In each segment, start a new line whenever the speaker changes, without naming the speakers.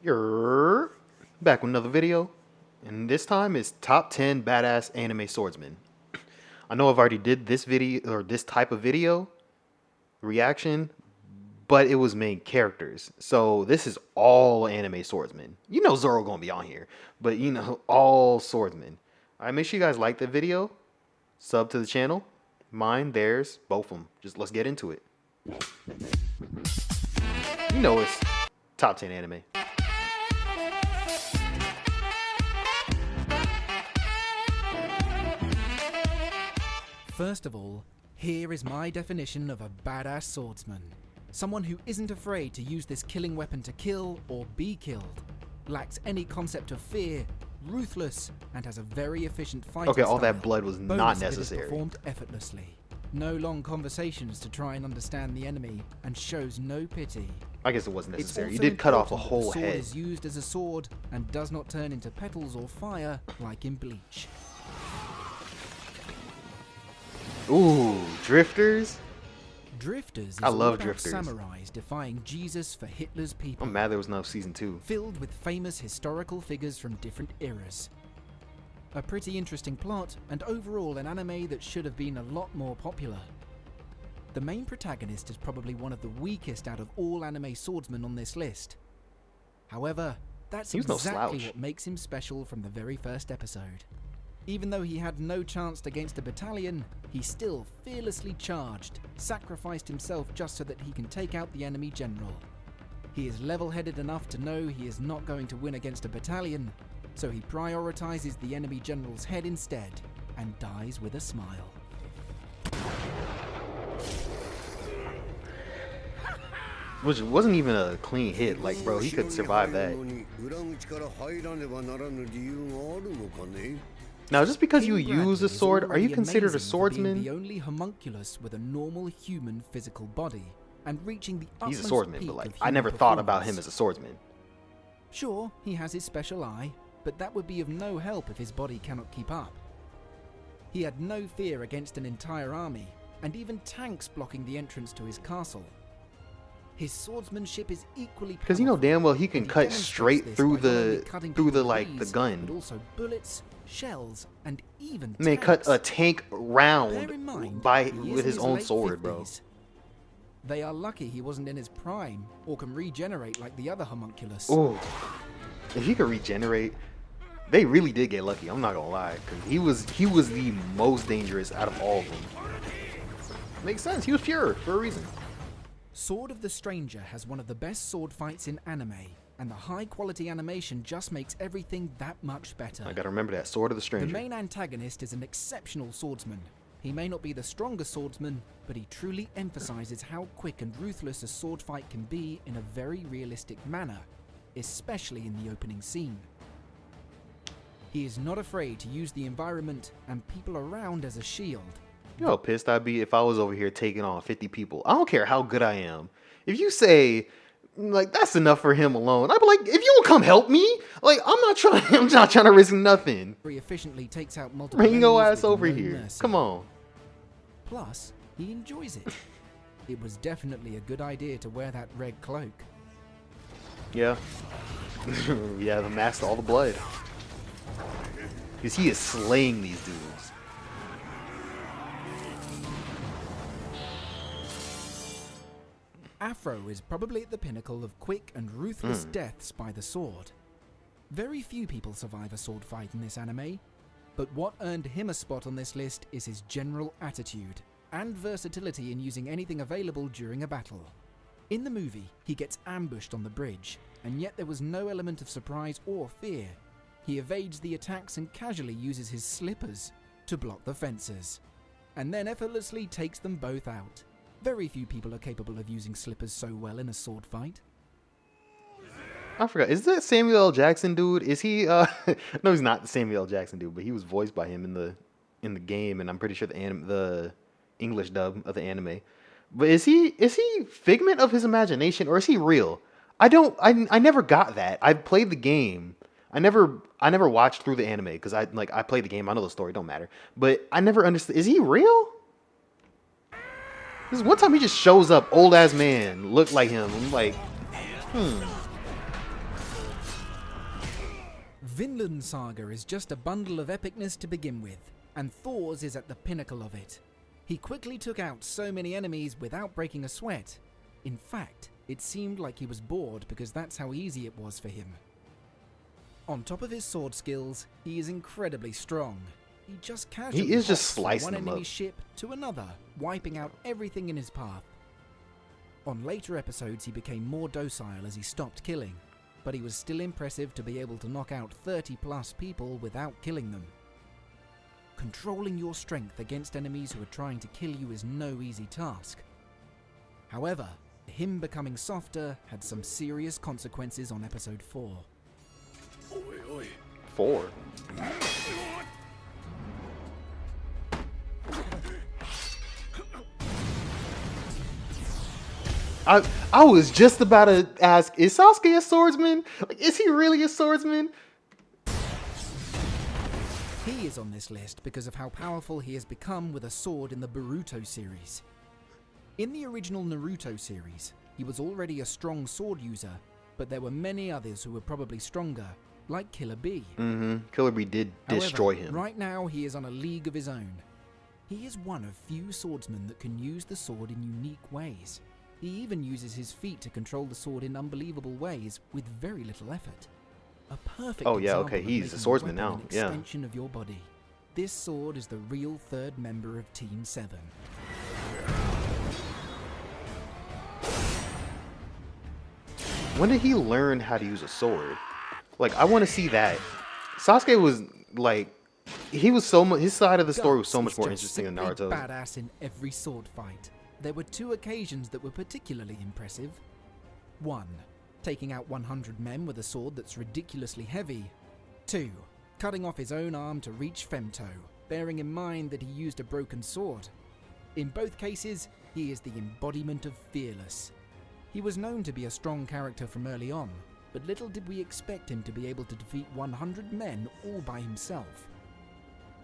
You're back with another video, and this time is top 10 badass anime swordsmen. I know I've already did this video or this type of video reaction, but it was main characters. So this is all anime swordsmen. You know Zoro gonna be on here, but you know all swordsmen. All right, make sure you guys like the video, sub to the channel, mine, theirs, both of them. Just let's get into it. You know it's top 10 anime.
First of all, here is my definition of a badass swordsman. Someone who isn't afraid to use this killing weapon to kill or be killed, lacks any concept of fear, ruthless, and has a very efficient fighting
Okay, all
style.
that blood was not
Bonus, it is
necessary.
performed effortlessly. No long conversations to try and understand the enemy, and shows no pity.
I guess it wasn't
It's
necessary. You
also
did cut off a
important that
whole
the sword
head.
is used as a sword and does not turn into petals or fire like in Bleach.
Ooh, drifters?
Drifters is
I
all
love
about
drifters.
samurais defying Jesus for Hitler's people.
I'm mad there was no season 2.
Filled with famous historical figures from different eras. A pretty interesting plot, and overall an anime that should have been a lot more popular. The main protagonist is probably one of the weakest out of all anime swordsmen on this list. However, that's
He was no
exactly
slouch.
what makes him special from the very first episode. Even though he had no chance against a battalion, he still fearlessly charged, sacrificed himself just so that he can take out the enemy general. He is level-headed enough to know he is not going to win against a battalion, so he prioritizes the enemy general's head instead, and dies with a smile.
Which wasn't even a clean hit. Like, bro, he could survive that. Now, just because you
King
use
Bradley
a
is
sword, are you
already
considered a
amazing for being
swordsman?
the only homunculus with a normal human physical body, and reaching the
He's a
utmost
swordsman,
peak
but like,
of
I
human
never thought about him
performance.
as a swordsman.
Sure, he has his special eye, but that would be of no help if his body cannot keep up. He had no fear against an entire army, and even tanks blocking the entrance to his castle. His swordsmanship is equally powerful.
Because you know damn well he can
and
cut
demonstrates
straight
this
through
by not only
the
cutting
through the
people
like
with
the
ease,
gun.
but also bullets, shells, and even
Man,
tanks.
cut a tank
Bear
round
in mind,
by
he is
with
in
his own
late
sword, bro.
50s. They are lucky he wasn't in his prime, or can regenerate like the other homunculus.
Oh, if he could regenerate, they really did get lucky. I'm not gonna lie, because he was the most dangerous out of all of them. Makes sense. He was pure for a reason.
Sword of the Stranger has one of the best sword fights in anime, and the high quality animation just makes everything that much better.
I gotta remember that Sword of the
The
Stranger.
main antagonist is an exceptional swordsman. He may not be the strongest swordsman, but he truly emphasizes how quick and ruthless a sword fight can be in a very realistic manner, especially in the opening scene. He is not afraid to use the environment and people around as a shield.
You know how pissed I'd be if I was over here taking on 50 people. I don't care how good I am. If you say, like, that's enough for him alone, I'd be like, if you don't come help me, like, I'm not trying to risk nothing.
Very efficiently takes out multiple
Bring your
enemies
ass
with
over
no
here.
mercy.
Come on.
Plus, he enjoys it. It was definitely a good idea to wear that red cloak.
Yeah. Yeah, the mask, all the blood. Because he is slaying these dudes.
Afro is probably at the pinnacle of quick and ruthless deaths by the sword. Very few people survive a sword fight in this anime, but what earned him a spot on this list is his general attitude and versatility in using anything available during a battle. In the movie, he gets ambushed on the bridge, and yet there was no element of surprise or fear. He evades the attacks and casually uses his slippers to block the fences, and then effortlessly takes them both out. Very few people are capable of using slippers so well in a sword fight.
I forgot. Is that Samuel L. Jackson dude? Is he no, he's not the Samuel L. Jackson dude, but he was voiced by him in the game, and I'm pretty sure the English dub of the anime. But is he figment of his imagination, or is he real? I never got that. I played the game. I never watched through the anime because I played the game. I know the story, don't matter. But I never understood. Is he real? This one time he just shows up, old ass man, looked like him. I'm like,
Vinland Saga is just a bundle of epicness to begin with, and Thor's is at the pinnacle of it. He quickly took out so many enemies without breaking a sweat. In fact, it seemed like he was bored because that's how easy it was for him. On top of his sword skills, he is incredibly strong. He just casually
He is just
hops from
slicing
one
them
enemy
up.
ship to another, wiping out everything in his path. On later episodes, he became more docile as he stopped killing, but he was still impressive to be able to knock out 30 plus people without killing them. Controlling your strength against enemies who are trying to kill you is no easy task. However, him becoming softer had some serious consequences on episode 4.
4. I was just about to ask, is Sasuke a swordsman? Like, is he really a swordsman?
He is on this list because of how powerful he has become with a sword in the Boruto series. In the original Naruto series, he was already a strong sword user, but there were many others who were probably stronger, like Killer Bee.
Killer Bee did destroy him.
Right now, he is on a league of his own. He is one of few swordsmen that can use the sword in unique ways. He even uses his feet to control the sword in unbelievable ways with very little effort. A perfect
Oh yeah,
example
okay,
of
he's
making
a swordsman
weapon
now.
an
Yeah.
extension of your body. This sword is the real third member of Team 7.
When did he learn how to use a sword? Like, I want to see that. Sasuke was like, he was so much. His side of the story was so much
Guts
more
is just
interesting than
simply
Naruto's.
badass in every sword fight. There were 2 occasions that were particularly impressive. 1. Taking out 100 men with a sword that's ridiculously heavy. 2. Cutting off his own arm to reach Femto, bearing in mind that he used a broken sword. In both cases, he is the embodiment of fearless. He was known to be a strong character from early on, but little did we expect him to be able to defeat 100 men all by himself.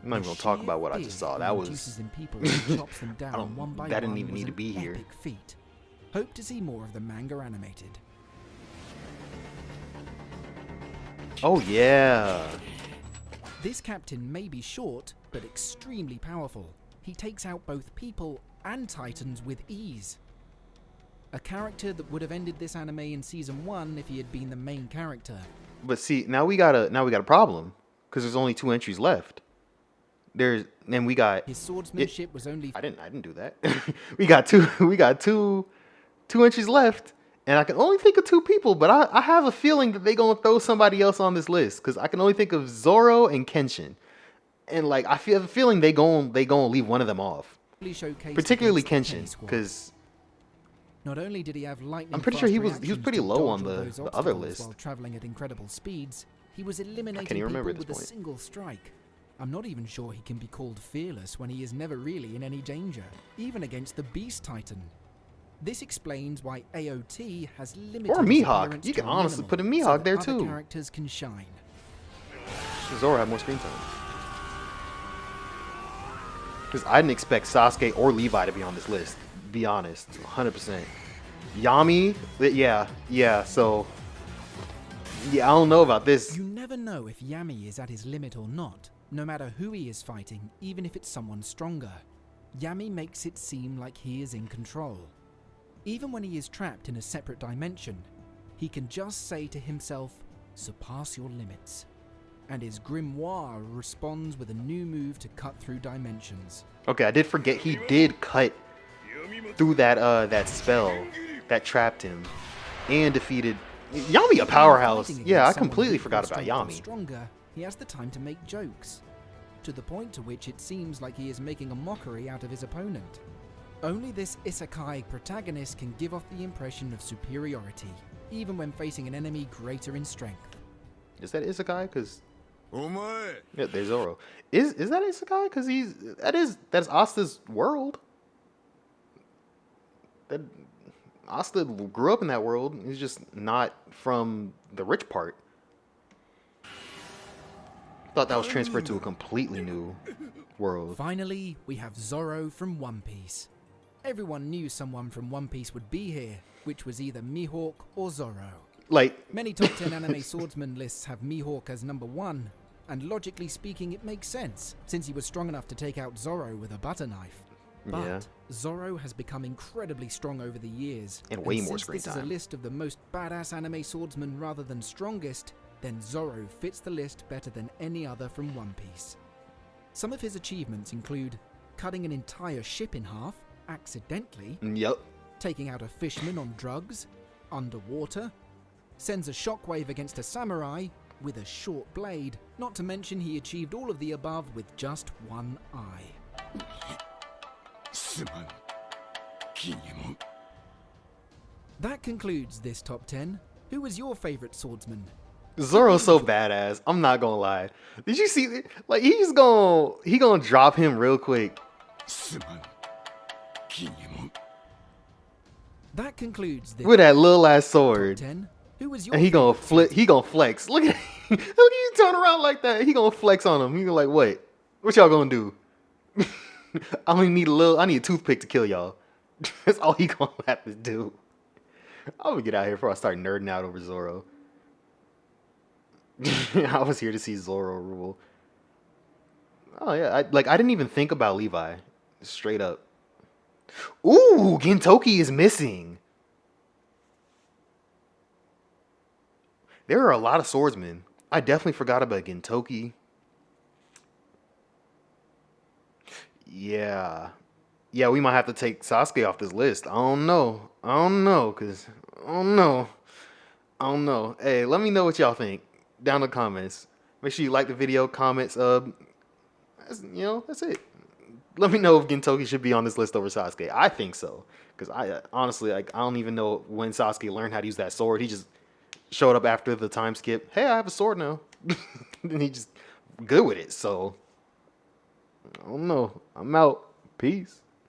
I'm not even gonna talk about what I just saw. That was.
In people and chops them down one by
that didn't
one
even
was
need to
an
be here.
epic feat. Hope to see more of the manga animated.
Oh yeah.
This captain may be short, but extremely powerful. He takes out both people and titans with ease. A character that would have ended this anime in season 1 if he had been the main character.
But see, now we got a problem because there's only 2 entries left. His
swordsmanship was only.
I didn't do that. we got two entries left, and I can only think of 2 people. But I have a feeling that they're gonna throw somebody else on this list because I can only think of Zoro and Kenshin, and like I have a feeling they gonna leave one of them off, particularly Kenshin, because
not only did he have lightning,
I'm pretty sure he was
reactions
pretty
to
low on
dodge all those
the other
obstacles
list.
while traveling at incredible speeds, he was
I can't
eliminating
even
people
remember at
with
this
a
point.
single strike. I'm not even sure he can be called fearless when he is never really in any danger, even against the Beast Titan. This explains why AOT has limited
Or
his
Mihawk.
appearance
You
to
can
a
honestly
minimal,
put a
so
Mihawk
that
there
other
too.
characters can shine.
Zoro had more screen time. Because I didn't expect Sasuke or Levi to be on this list. Be honest, 100%. Yami, so yeah, I don't know about this.
You never know if Yami is at his limit or not, no matter who he is fighting, even if it's someone stronger. Yami makes it seem like he is in control. Even when he is trapped in a separate dimension, he can just say to himself, "Surpass your limits." And his grimoire responds with a new move to cut through dimensions.
Okay, I did forget he did cut through that spell that trapped him and defeated Yami, a powerhouse.
Fighting
Yeah, I
against someone
completely
with
forgot
equal
about
strength or
Yami.
Stronger, he has the time to make jokes, to the point to which it seems like he is making a mockery out of his opponent. Only this isekai protagonist can give off the impression of superiority, even when facing an enemy greater in strength.
Is that Isekai? Because yeah, there's Zoro. Is that Isekai? Because that's Asta's world. That Asta grew up in that world. He's just not from the rich part. Thought that was transferred to a completely new world.
Finally, we have Zoro from One Piece. Everyone knew someone from One Piece would be here, which was either Mihawk or Zoro.
Like,
Many top 10 anime swordsman lists have Mihawk as number 1, and logically speaking it makes sense, since he was strong enough to take out Zoro with a butter knife. But
yeah.
Zoro has become incredibly strong over the years,
And way more
since
screen
this is
time.
a list of the most badass anime swordsmen rather than strongest, then Zoro fits the list better than any other from One Piece. Some of his achievements include cutting an entire ship in half, accidentally,
Yep.
taking out a fisherman on drugs, underwater, sends a shockwave against a samurai with a short blade, not to mention he achieved all of the above with just one eye. That concludes this top 10. Who was your favorite swordsman?
Zoro's so badass. I'm not gonna lie. Did you see? Like, he gonna drop him real quick.
That concludes this
With that little ass
top
sword.
10. Who was your
And he gonna
favorite
flip. He gonna flex. Look at look at you turn around like that. He gonna flex on him. He gonna like, what? What y'all gonna do? I only need I need a toothpick to kill y'all. That's all he gonna have to do. I'm gonna get out here before I start nerding out over Zoro. I was here to see Zoro rule. Oh yeah, I didn't even think about Levi. Straight up. Ooh, Gintoki is missing. There are a lot of swordsmen. I definitely forgot about Gintoki. Yeah. Yeah, we might have to take Sasuke off this list. I don't know. I don't know. Hey, let me know what y'all think down in the comments. Make sure you like the video, comments. That's it. Let me know if Gintoki should be on this list over Sasuke. I think so. Because I honestly, I don't even know when Sasuke learned how to use that sword. He just showed up after the time skip. Hey, I have a sword now. And he just good with it. So, I don't know. I'm out. Peace.